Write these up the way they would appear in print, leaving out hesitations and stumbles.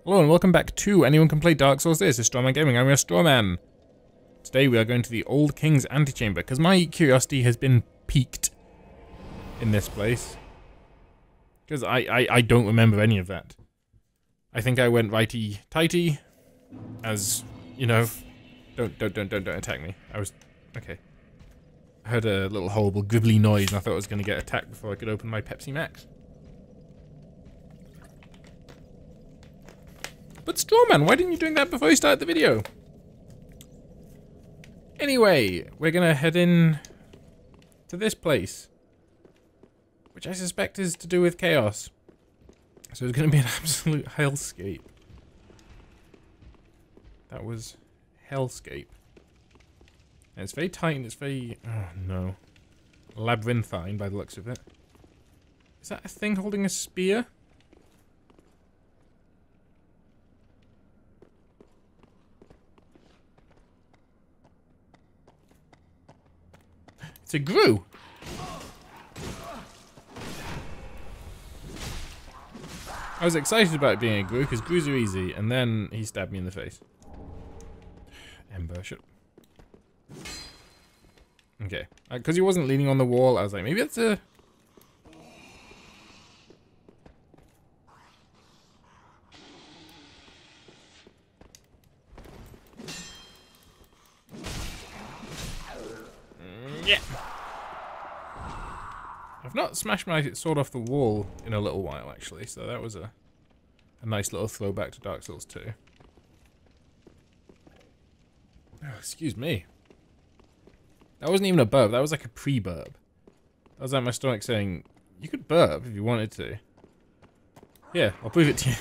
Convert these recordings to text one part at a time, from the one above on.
Hello and welcome back to Anyone Can Play Dark Souls. This is Strawman Gaming. I'm your Strawman. Today we are going to the Old King's Antechamber because my curiosity has been piqued in this place. Because I don't remember any of that. I think I went righty-tighty, as, you know, don't attack me. I was, okay. I heard a little horrible gribbly noise and I thought I was going to get attacked before I could open my Pepsi Max. But Strawman, why didn't you do that before you started the video? Anyway, we're gonna head in to this place, which I suspect is to do with chaos. So it's gonna be an absolute hellscape. That was hellscape. And it's very tight and it's very, oh no, labyrinthine by the looks of it. Is that a thing holding a spear? It's a Gru! I was excited about it being a Gru, because Grus are easy, and then he stabbed me in the face. Ember, shut up. Okay. Because he wasn't leaning on the wall, I was like, maybe that's a... Yeah. I've not smashed my sword off the wall in a little while, actually, so that was a nice little throwback to Dark Souls 2. Oh, excuse me. That wasn't even a burp, that was like a pre-burp. That was like my stomach saying, you could burp if you wanted to. Here, I'll prove it to you.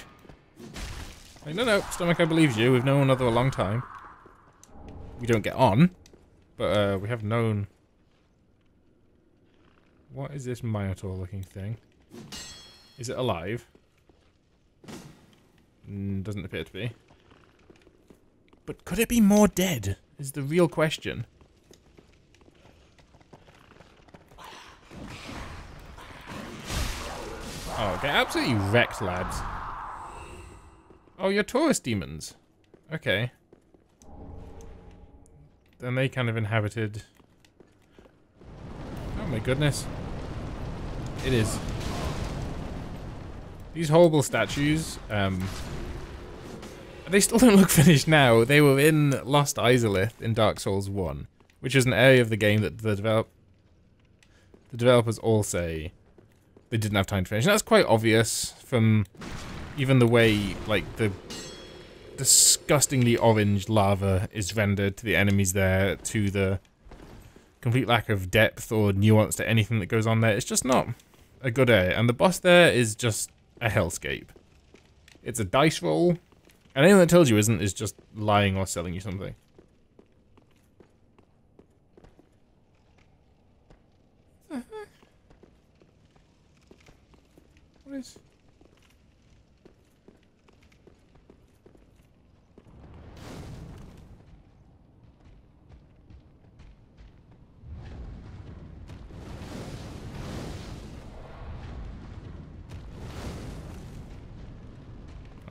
Like, no, stomach, I believe you. We've known one another a long time. We don't get on, but we have known... What is this Minotaur-looking thing? Is it alive? Doesn't appear to be. But could it be more dead? Is the real question. Oh, get absolutely wrecked, lads. Oh, you're tourist demons. Okay. Then they kind of inhabited... Oh my goodness. It is. These horrible statues, they still don't look finished now. They were in Lost Izalith in Dark Souls 1, which is an area of the game that the developers all say they didn't have time to finish. And that's quite obvious from even the way, like, the disgustingly orange lava is rendered to the enemies there, to the complete lack of depth or nuance to anything that goes on there. It's just not a good area. And the boss there is just a hellscape. It's a dice roll. And anyone that tells you isn't is just lying or selling you something. What is...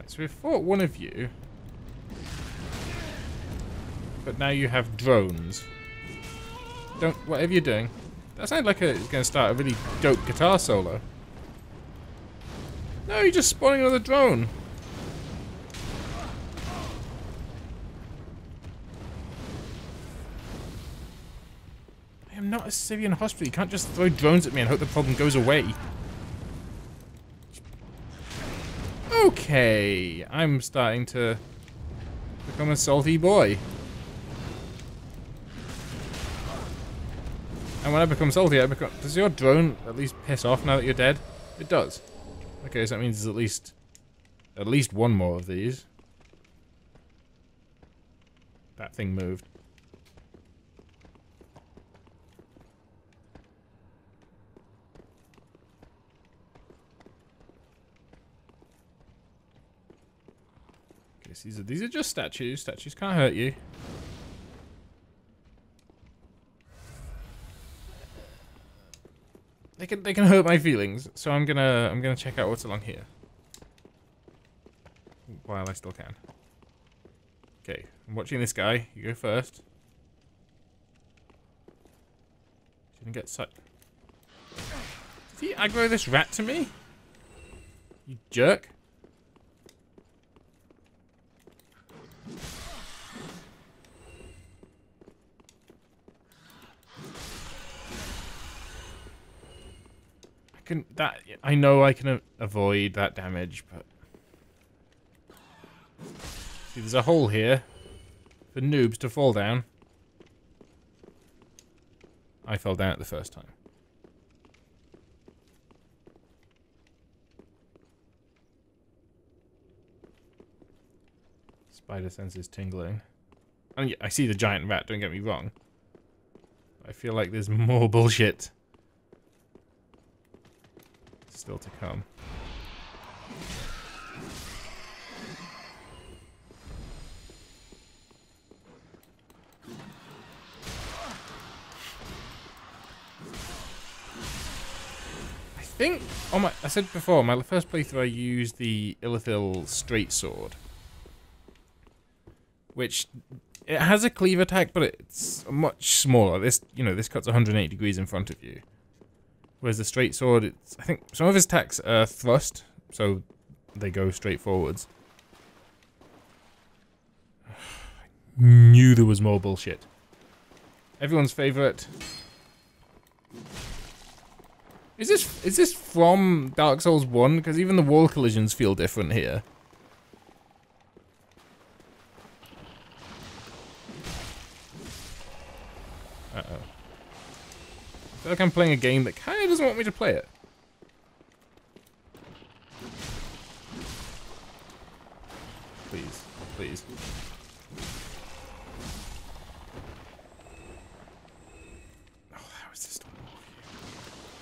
So we've fought one of you, but now you have drones. Don't, whatever you're doing. That sounds like it's going to start a really dope guitar solo. No, you're just spawning another drone. I am not a Syrian hospital. You can't just throw drones at me and hope the problem goes away. Okay, I'm starting to become a salty boy. And when I become salty, I become... Does your drone at least piss off now that you're dead? It does. Okay, so that means there's at least one more of these. That thing moved. These are just statues. Statues can't hurt you. They can hurt my feelings, so I'm gonna check out what's along here. while I still can. Okay, I'm watching this guy. You go first. Didn't get sucked. Did he aggro this rat to me? You jerk. I know I can avoid that damage, but see, there's a hole here for noobs to fall down. I fell down it the first time. Spider sense is tingling. And yeah, I see the giant rat, don't get me wrong. I feel like there's more bullshit still to come. I think, I said before, my first playthrough I used the Illithil straight sword, which it has a cleave attack, but it's much smaller. This cuts 180 degrees in front of you. Whereas the straight sword, I think some of his attacks are thrust, so they go straight forwards. I knew there was more bullshit. Everyone's favorite. Is this from Dark Souls 1? Because even the wall collisions feel different here. Uh-oh. I feel like I'm playing a game that kind of doesn't want me to play it. Please. Please. Oh, how is this doing?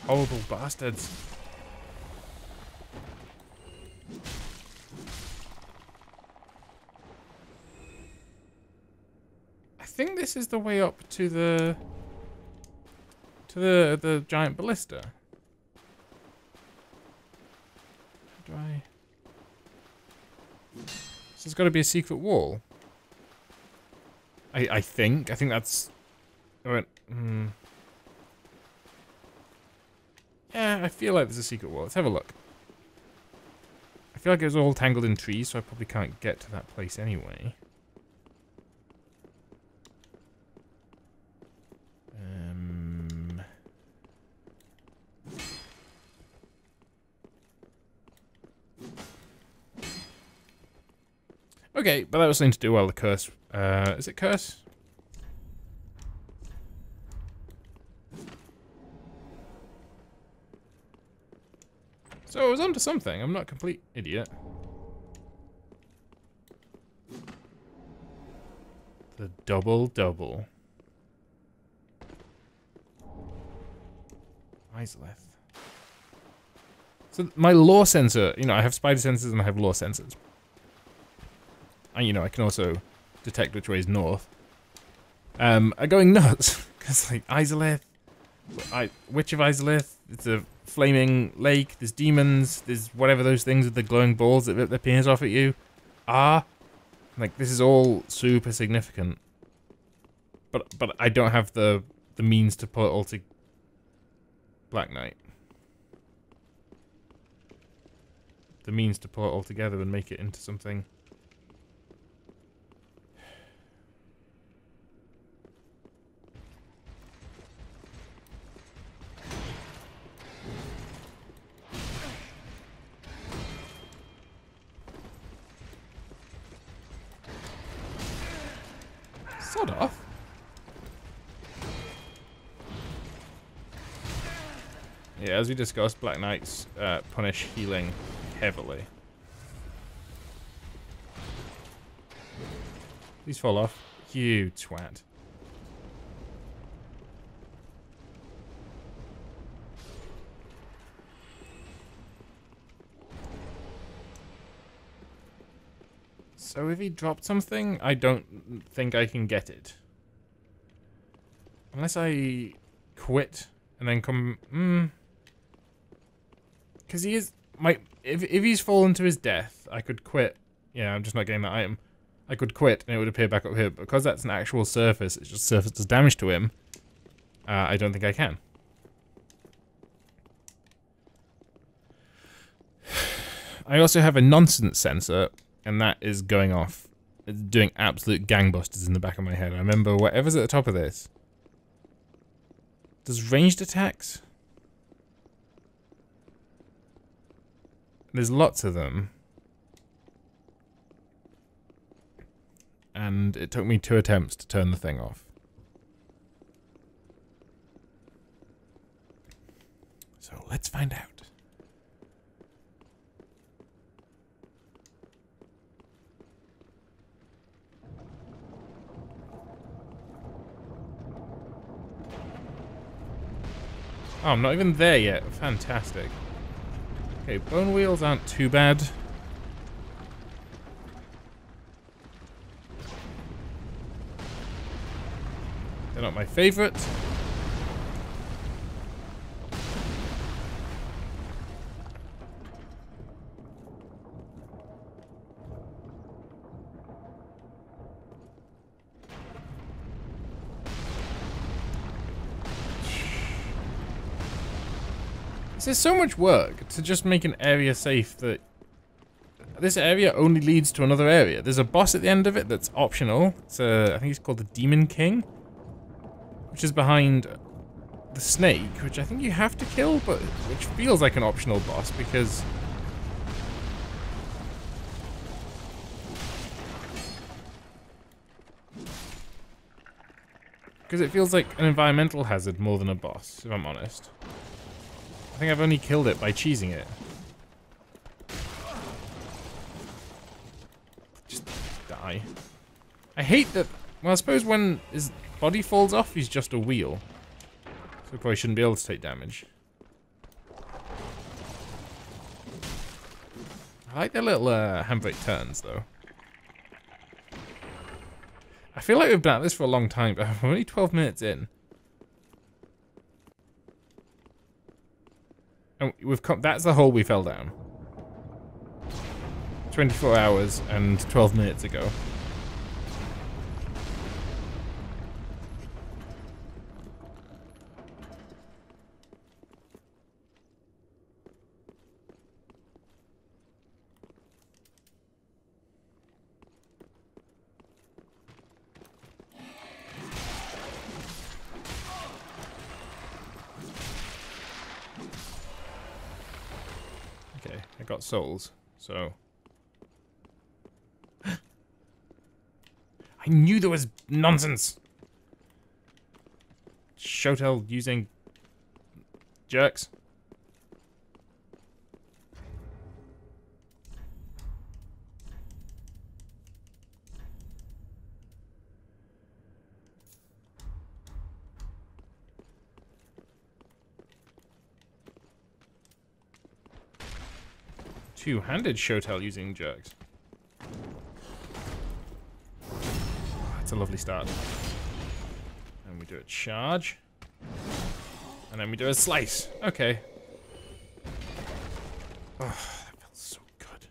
Horrible bastards. I think this is the way up to the giant ballista. How do I? So there's got to be a secret wall. I think that's. I went. Yeah, I feel like there's a secret wall. Let's have a look. I feel like it was all tangled in trees, so I probably can't get to that place anyway. Okay, but that was something to do while the curse... is it curse? So I was onto something. I'm not a complete idiot. The double. Isolith. So my law sensor, I have spider sensors and I have law sensors. And, I can also detect which way is north. Are going nuts. Because, like, Isolith, Witch of Isolith, it's a flaming lake, there's demons, there's whatever those things with the glowing balls that rip their penis off at you are. Like, this is all super significant. But I don't have the means to put it all to Black Knight. The means to pull it all together and make it into something. Sort of. Yeah, as we discussed, Black Knights punish healing heavily. Please fall off. You twat. So if he dropped something, I don't think I can get it. Unless I quit and then come... Because he is... if he's fallen to his death, I could quit Yeah, I'm just not getting that item. I could quit and it would appear back up here, but because that's an actual surface, it's just surface does damage to him. I don't think I can. I also have a nonsense sensor, and that is going off. It's doing absolute gangbusters in the back of my head. I remember whatever's at the top of this. Does ranged attacks? There's lots of them. And it took me 2 attempts to turn the thing off. So let's find out. Oh, I'm not even there yet. Fantastic. Okay, bone wheels aren't too bad. They're not my favorite. There's so much work to just make an area safe that this area only leads to another area. There's a boss at the end of it that's optional. It's I think he's called the Demon King, which is behind the snake, which I think you have to kill, but which feels like an optional boss because it feels like an environmental hazard more than a boss, if I'm honest. I think I've only killed it by cheesing it. Just die. I hate that. Well, I suppose when his body falls off, he's just a wheel. So he probably shouldn't be able to take damage. I like their little handbrake turns, though. I feel like we've been at this for a long time, but I'm only 12 minutes in. And we've come, that's the hole we fell down. 24 hours and 12 minutes ago. I got souls, so... I knew there was nonsense! Shotel using... jerks. Two-handed Shotel using jerks. That's a lovely start. And we do a charge. And then we do a slice. Okay. Oh, that feels so good.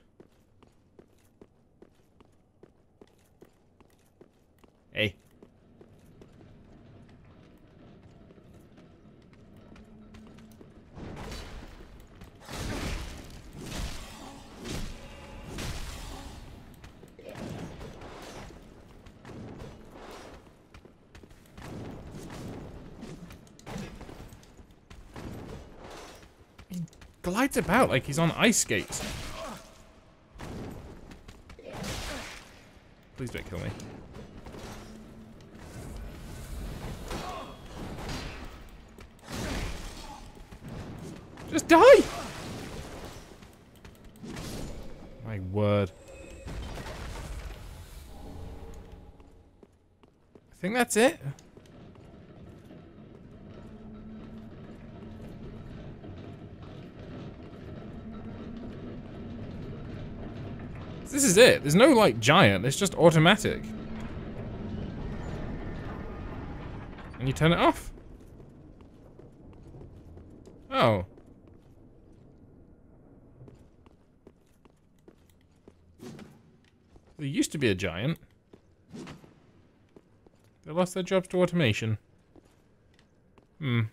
Hey. Glides about like he's on ice skates. Please don't kill me. Just die! My word. I think that's it. This is it. There's no, like, giant. It's just automatic. And you turn it off. Oh. There used to be a giant. They lost their jobs to automation. I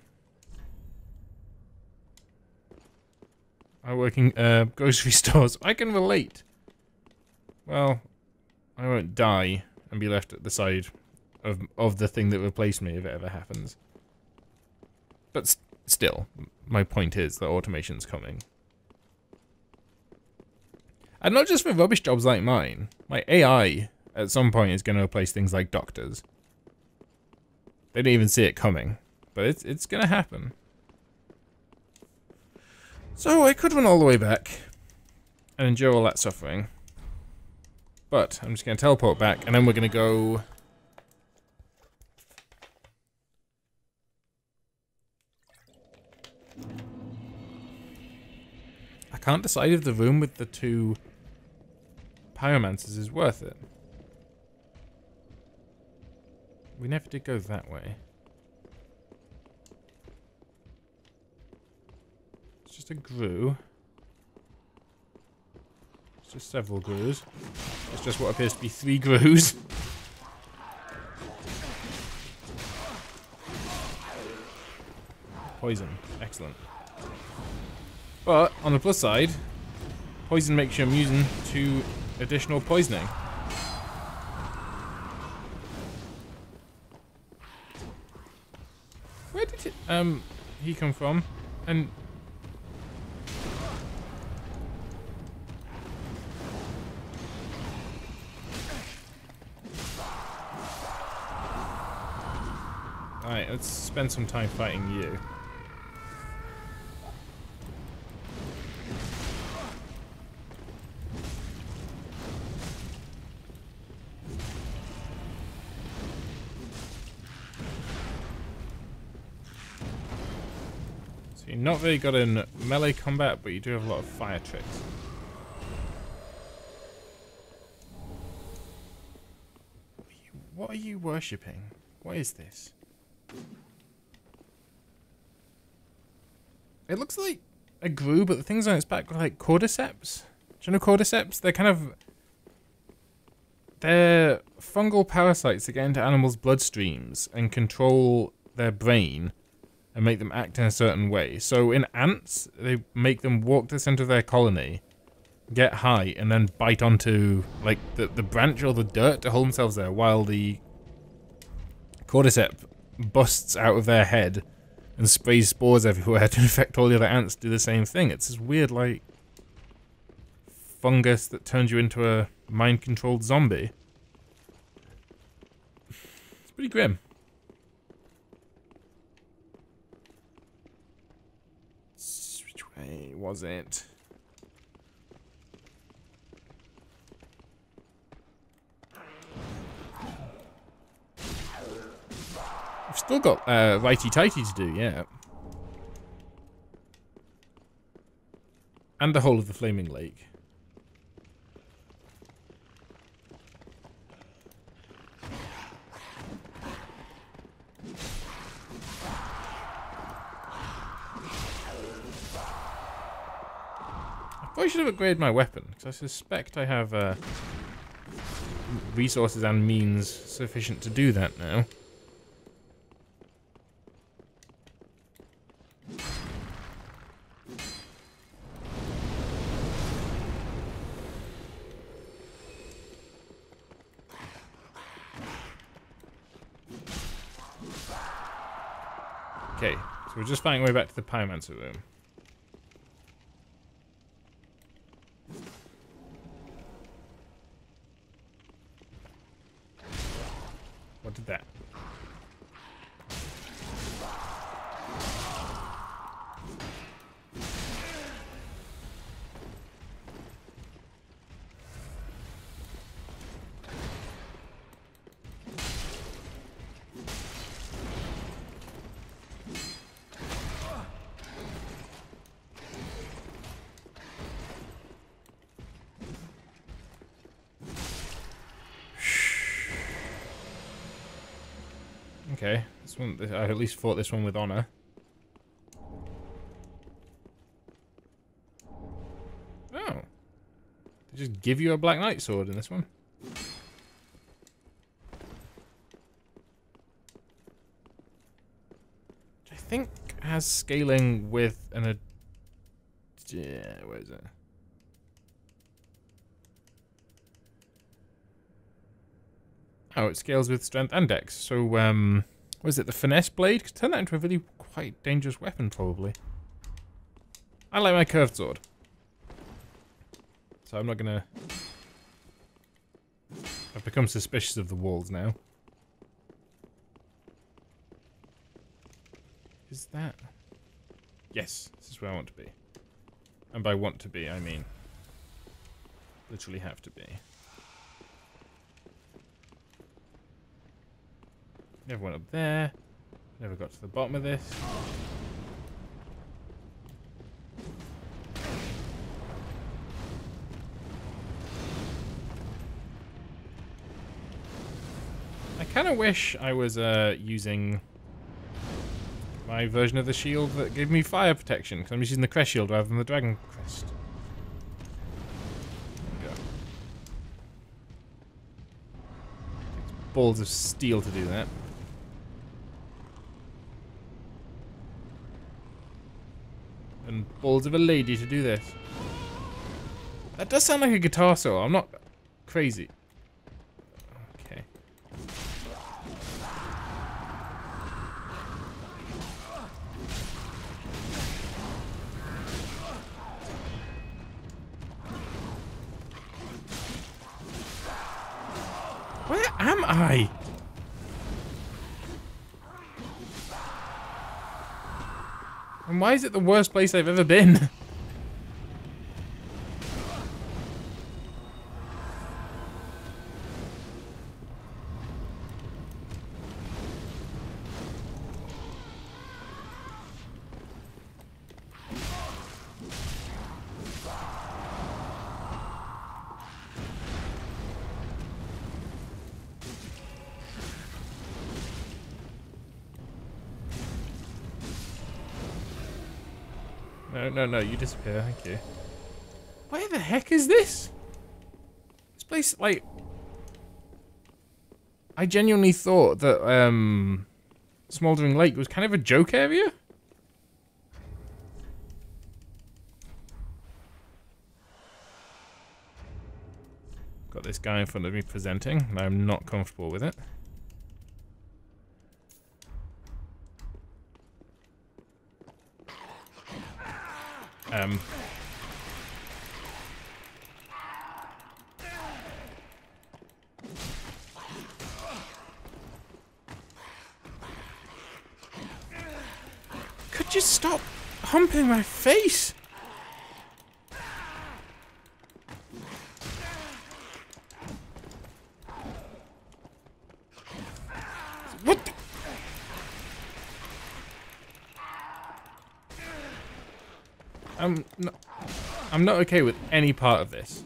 work in grocery stores. I can relate. Well, I won't die and be left at the side of the thing that replaced me if it ever happens. But still, my point is that automation's coming. And not just for rubbish jobs like mine. My AI, at some point, is going to replace things like doctors. They don't even see it coming. But it's going to happen. So I could run all the way back and endure all that suffering. But I'm just going to teleport back, and then we're going to go... I can't decide if the room with the 2 pyromancers is worth it. We never did go that way. It's just a grue. It's just several grues. It's just what appears to be 3 grues. Poison. Excellent. But, on the plus side, poison makes you immune to additional poisoning. Where did he come from? And... Alright, let's spend some time fighting you. You're not very good in melee combat, but you do have a lot of fire tricks. What are you worshipping? What is this? It looks like a grue, but the things on its back are like cordyceps. Do you know cordyceps? They're kind of... They're fungal parasites that get into animals' bloodstreams and control their brain and make them act in a certain way. So in ants, they make them walk to the center of their colony, get high, and then bite onto like the branch or the dirt to hold themselves there, while the cordyceps busts out of their head and sprays spores everywhere to infect all the other ants do the same thing. It's this weird, like, fungus that turns you into a mind-controlled zombie. It's pretty grim. Which way was it? I've still got righty-tighty to do, yeah. And the whole of the Flaming Lake. I probably should have upgraded my weapon, because I suspect I have resources and means sufficient to do that now. Okay, so we're just finding our way back to the Pyromancer room. What did that? Okay, this one, I at least fought this one with honor. Oh. They just give you a Black Knight sword in this one? Which I think has scaling with an... Yeah, where is it? Oh, it scales with strength and dex. So, what is it? The finesse blade could turn that into a really quite dangerous weapon, probably. I like my curved sword. So I'm not gonna... I've become suspicious of the walls now. Is that... Yes, this is where I want to be. And by want to be, I mean... literally have to be. Never went up there. Never got to the bottom of this. I kind of wish I was using my version of the shield that gave me fire protection, because I'm using the crest shield rather than the dragon crest. There we go. It's balls of steel to do that. And balls of a lady to do this. That does sound like a guitar solo. I'm not crazy. Okay. Where am I? And why is it the worst place I've ever been? No, you disappear, thank you. Where the heck is this? This place, like... I genuinely thought that, Smoldering Lake was kind of a joke area? Got this guy in front of me presenting, and I'm not comfortable with it. Could you stop humping my face? What the? I'm not okay with any part of this.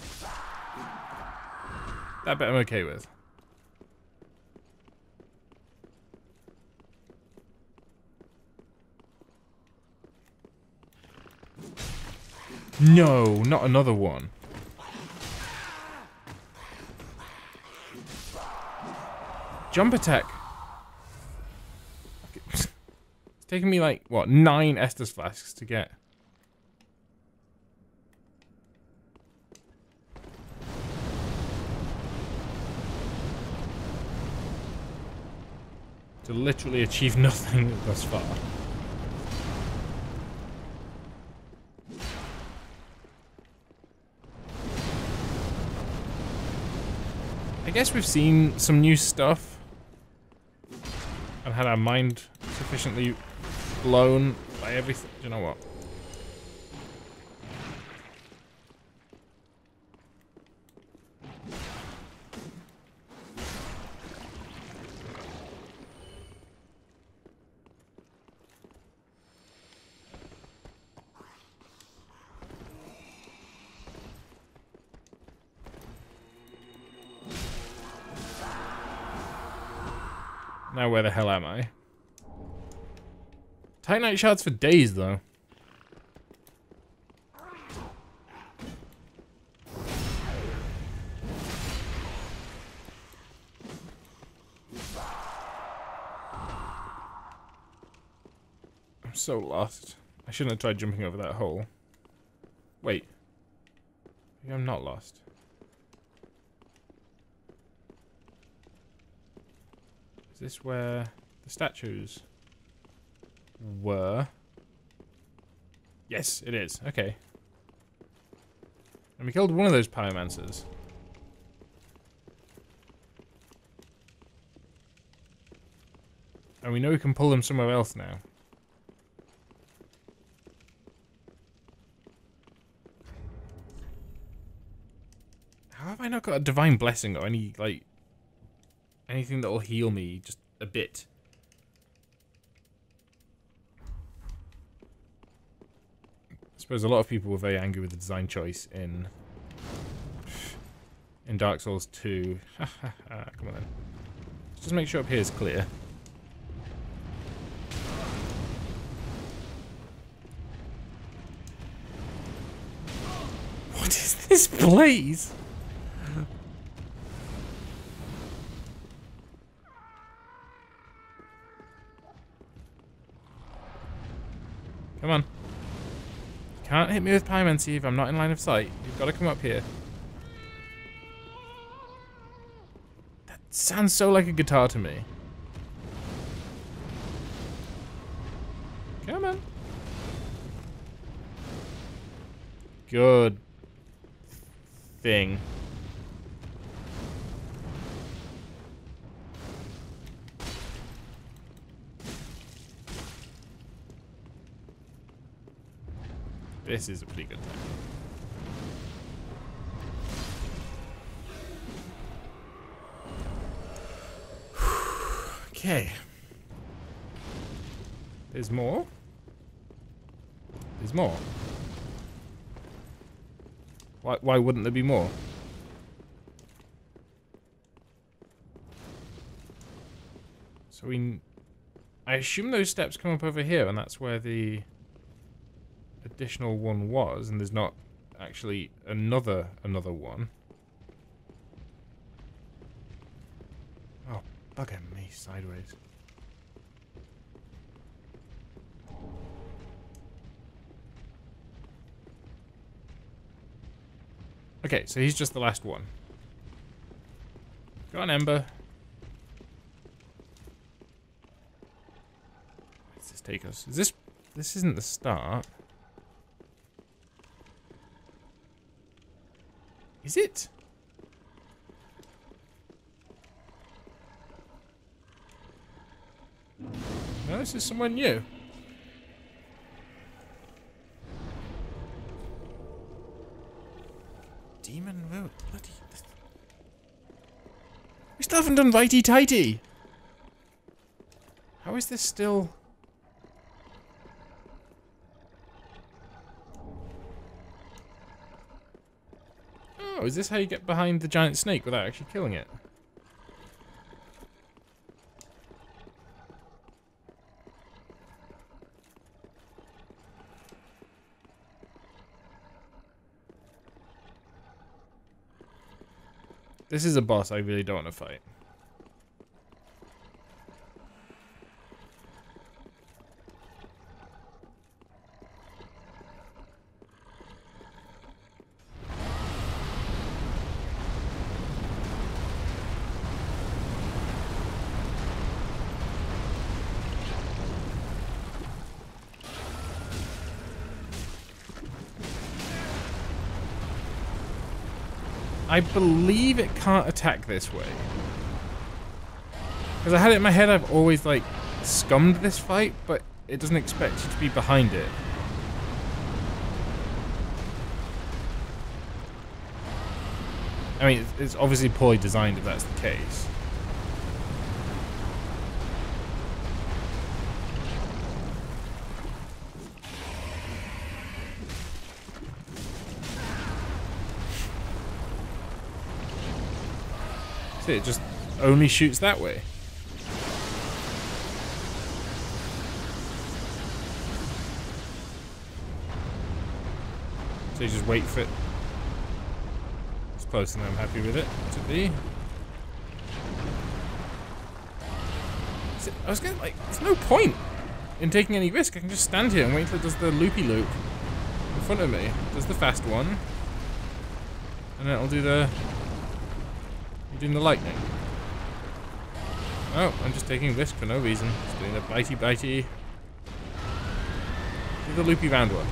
That bit I'm okay with. No, not another one. Jump attack. It's taken me like, what, 9 Estus flasks to get. To literally achieve nothing thus far. I guess we've seen some new stuff and had our mind sufficiently blown by everything. Do you know what? Now where the hell am I? Titanite shards for days, though. so lost. I shouldn't have tried jumping over that hole. Wait. Maybe I'm not lost. Is this where the statues were? Yes, it is. Okay. And we killed one of those pyromancers. And we know we can pull them somewhere else now. How have I not got a divine blessing or any, like, anything that will heal me just a bit? I suppose a lot of people were very angry with the design choice in Dark Souls 2. Come on then. Let's just make sure up here is clear. What is this blaze? Come on. You can't hit me with pyromancy if I'm not in line of sight. You've got to come up here. That sounds so like a guitar to me. Come on. Good thing. This is a pretty good time. Okay. There's more. There's more. Why wouldn't there be more? So I assume those steps come up over here, and that's where the additional one was, and there's not actually another one. Oh, bugger me sideways. Okay, so he's just the last one. Go on, Ember. Where does this take us? Is this isn't the start. Is it? No, this is somewhere new. Demon Road. Bloody. We still haven't done Righty Tighty. How is this still? Oh, is this how you get behind the giant snake without actually killing it? This is a boss I really don't want to fight. I believe it can't attack this way. Because I had it in my head I've always, like, scummed this fight, but it doesn't expect you to be behind it. I mean, it's obviously poorly designed if that's the case. See, it just only shoots that way. So you just wait for it. It's closer than I'm happy with it to be. I was gonna, like, there's no point. in taking any risk. I can just stand here and wait until it does the loopy-loop in front of me. Does the fast one. And then it'll do the... You're doing the lightning. Oh, I'm just taking risk for no reason. Just doing the bitey-bitey. Do the loopy round one.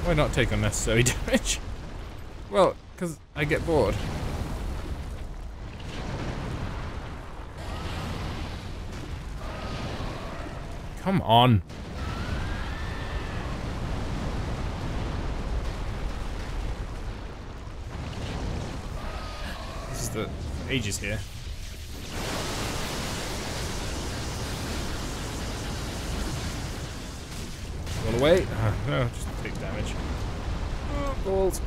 Why not take unnecessary damage? Well, because I get bored. Come on. This is the ages here. All away? No, just take damage. Oh, balls.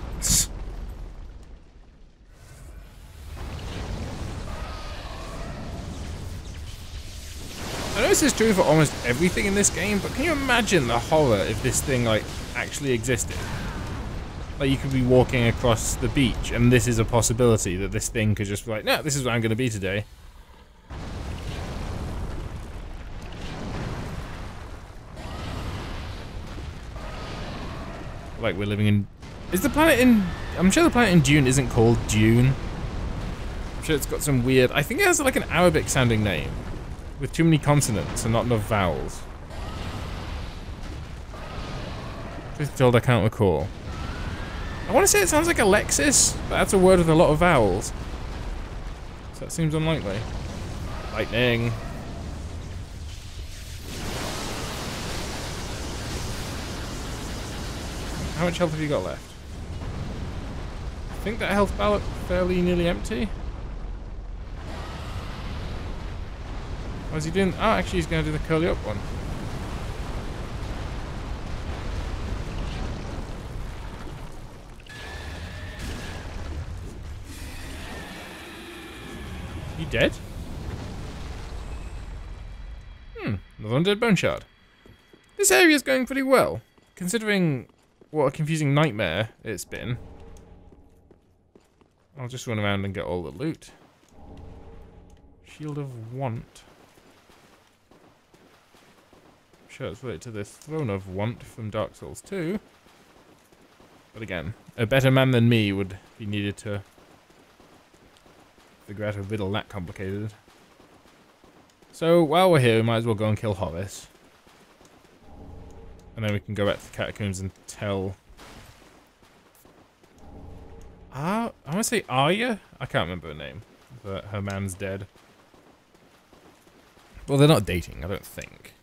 I know this is true for almost everything in this game, but can you imagine the horror if this thing, like, actually existed? Like, you could be walking across the beach, and this is a possibility that this thing could just be like, no, this is where I'm going to be today. Like, we're living in... Is the planet in... I'm sure the planet in Dune isn't called Dune. I'm sure it's got some weird... I think it has, like, an Arabic-sounding name. With too many consonants and not enough vowels. Truth be told, I can't recall. I want to say it sounds like Alexis, but that's a word with a lot of vowels. So that seems unlikely. Lightning. How much health have you got left? I think that health ballot fairly nearly empty. What's he doing? Oh, actually he's going to do the curly up one. You dead? Another undead bone shard. This area is going pretty well, considering what a confusing nightmare it's been. I'll just run around and get all the loot. Shield of Want. Sure, it's related to the Throne of Want from Dark Souls 2. But again, a better man than me would be needed to figure out a riddle that complicated. So, while we're here, we might as well go and kill Horace. And then we can go back to the catacombs and tell... I want to say Arya? I can't remember her name. But her man's dead. Well, they're not dating, I don't think.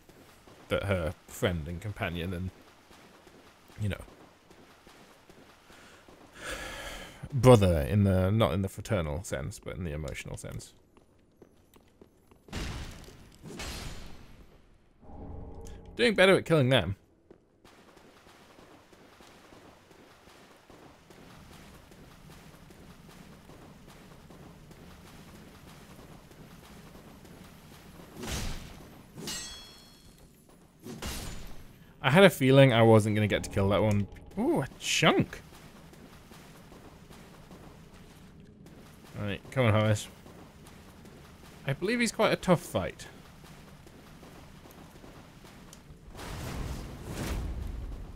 But her friend and companion and, you know, brother in the, not in the fraternal sense, but in the emotional sense. Doing better at killing them. I had a feeling I wasn't going to get to kill that one. Ooh, a chunk. Alright, come on, Horace. I believe he's quite a tough fight.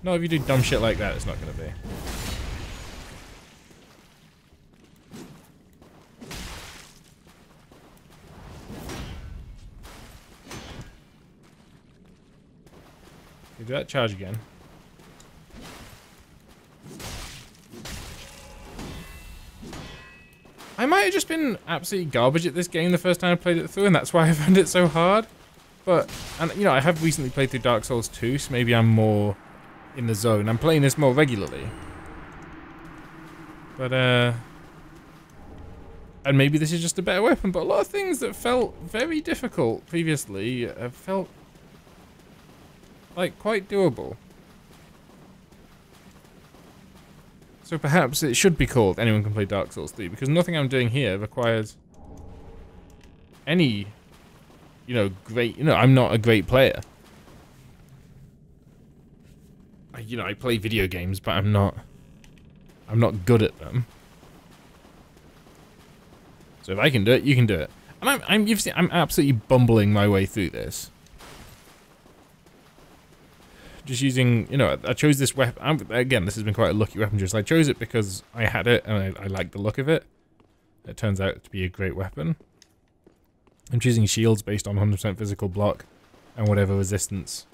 No, if you do dumb shit like that, it's not going to be. You do that charge again. I might have just been absolutely garbage at this game the first time I played it through, and that's why I found it so hard. But, and you know, I have recently played through Dark Souls 2, so maybe I'm more in the zone. I'm playing this more regularly. But, and maybe this is just a better weapon, but a lot of things that felt very difficult previously felt like quite doable. So perhaps it should be called Anyone Can Play Dark Souls 3, because nothing I'm doing here requires any, you know, great, you know, I'm not a great player. you know, I play video games, but I'm not good at them. So if I can do it, you can do it. And I'm absolutely bumbling my way through this. Just using, you know, I chose this weapon. Again, this has been quite a lucky weapon choice. I chose it because I had it and I like the look of it. It turns out to be a great weapon. I'm choosing shields based on 100% physical block and whatever resistance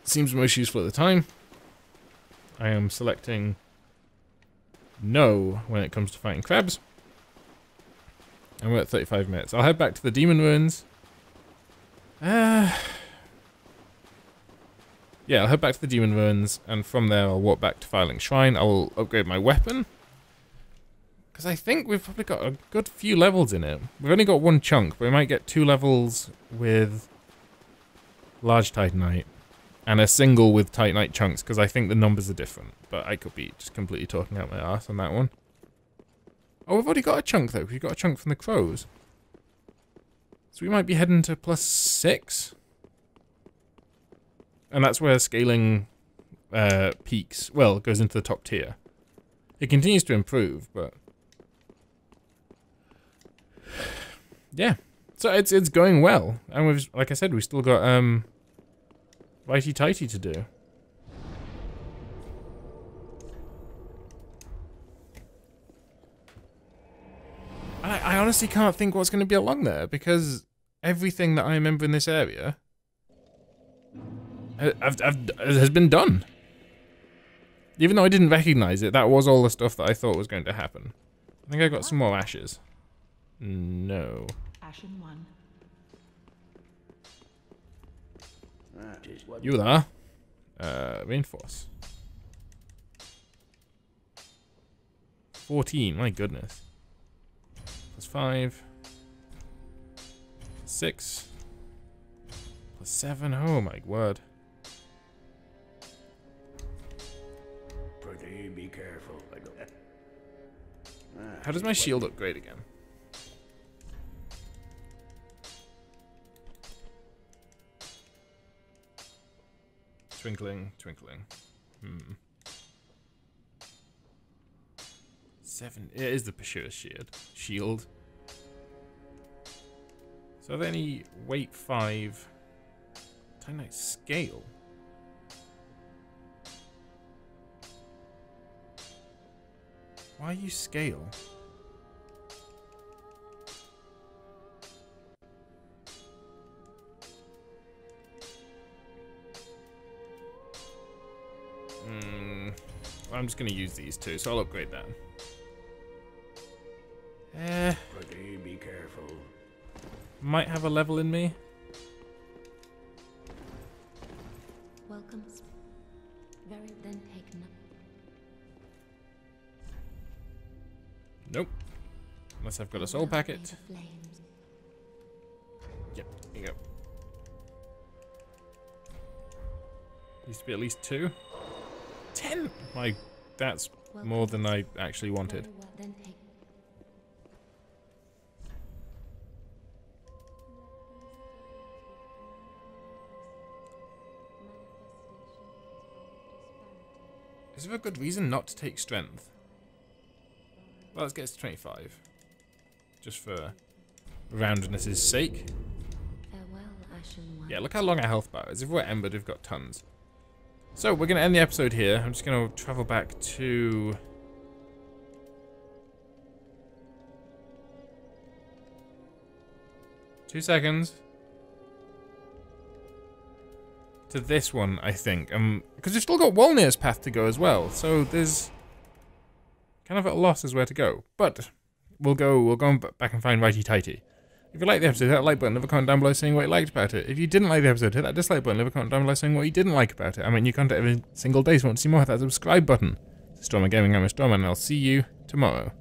seems most useful at the time. I am selecting no when it comes to fighting crabs. And we're at 35 minutes. I'll head back to the demon ruins. Yeah, I'll head back to the demon ruins, and from there I'll walk back to Filing Shrine. I'll upgrade my weapon. Because I think we've probably got a good few levels in it. We've only got one chunk, but we might get 2 levels with large titanite. And a single with titanite chunks, because I think the numbers are different. But I could be just completely talking out my arse on that one. Oh, we've already got a chunk though. We've got a chunk from the crows. So we might be heading to +6. And that's where scaling peaks, well, goes into the top tier. It continues to improve, but yeah. So it's going well. And we've, like I said, we've still got righty tighty to do. I honestly can't think what's going to be along there, because everything that I remember in this area has been done. Even though I didn't recognize it, that was all the stuff that I thought was going to happen. I think I got some more ashes. No. Ashen 1. You there? Reinforce. 14, my goodness. +5. 6. +7, oh my word. Be careful. How does my shield upgrade again? Twinkling, twinkling. 7. It is the Pursuer's shield. So are there any weight 5 titanite scale? Why you scale? I'm just gonna use these two, so I'll upgrade that. Be careful. Might have a level in me. Welcome. Very then taken up. Nope. Unless I've got a soul packet. Yep, here you go. Used to be at least 2. 10! That's more than I actually wanted. Is there a good reason not to take strength? Well, let's get to 25. Just for roundness' sake. Yeah, look how long our health bar is. If we're embered, we've got tons. So, we're going to end the episode here. I'm just going to travel back to... Two seconds. To this one, I think. Because we've still got Walnir's path to go as well. So, there's... kind of at a loss as where to go. But, we'll go back and find Righty Tighty. If you liked the episode, hit that like button, leave a comment down below saying what you liked about it. If you didn't like the episode, hit that dislike button, leave a comment down below saying what you didn't like about it. I mean, new content every single day, so if you want to see more, hit that subscribe button. This is Stormer Gaming, I'm a Stormer, and I'll see you tomorrow.